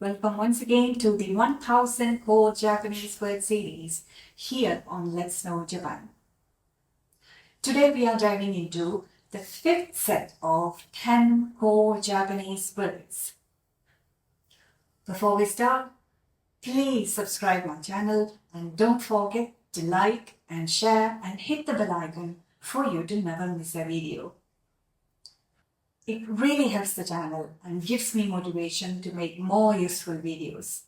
Welcome once again to the 1000 Core Japanese Word series here on Let's Know Japan. Today we are diving into the fifth set of 10 core Japanese words. Before we start, please subscribe my channel and don't forget to like and share and hit the bell icon for you to never miss a video. It really helps the channel and gives me motivation to make more useful videos.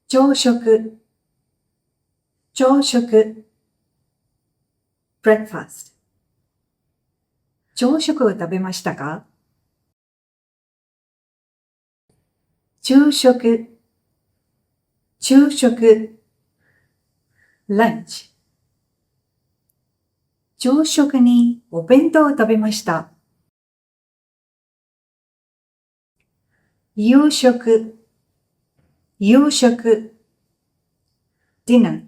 Chou-shoku, chou-shoku, breakfast. 朝食を食べましたか？昼食、昼食、lunch。朝食にお弁当を食べました。夕食、夕食、dinner。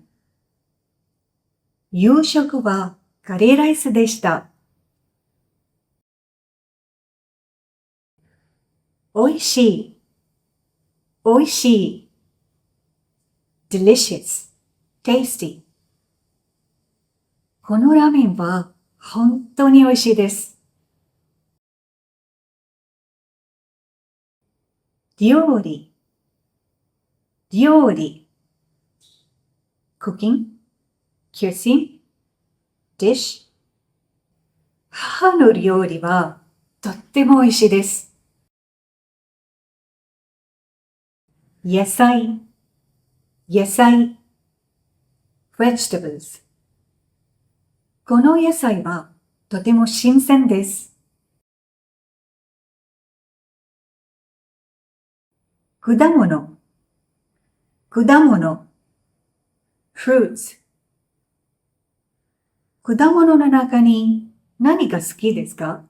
夕食はカレーライスでした。おいしい、おいしい。delicious, tasty。このラーメンは本当に美味しいです。料理、料理。cooking, cuisine, dish。母の料理はとっても美味しいです。野菜、野菜。vegetables。この野菜はとても新鮮です。果物、果物。fruits。果物の中に何が好きですか？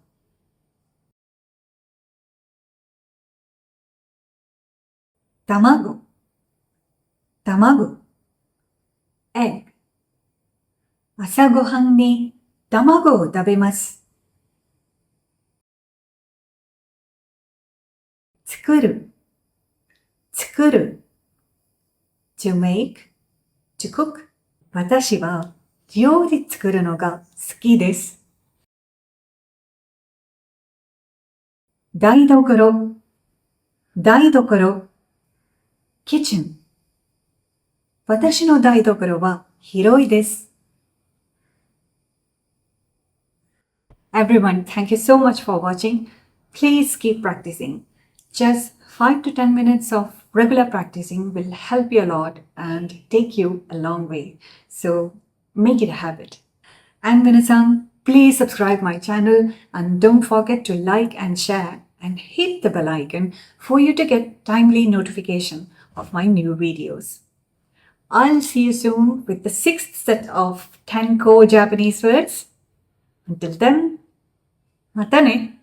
卵、卵。egg。朝ごはんに卵を食べます。作る、作る。to make, to cook。私は料理作るのが好きです。台所、台所。kitchen。私の台所は広いです。Everyone, thank you so much for watching. Please keep practicing. Just 5 to 10 minutes of regular practicing will help you a lot and take you a long way. So make it a habit. And 皆さん, please subscribe my channel and don't forget to like and share and hit the bell icon for you to get timely notification of my new videos. I'll see you soon with the sixth set of 10 core Japanese words. Until then, またね。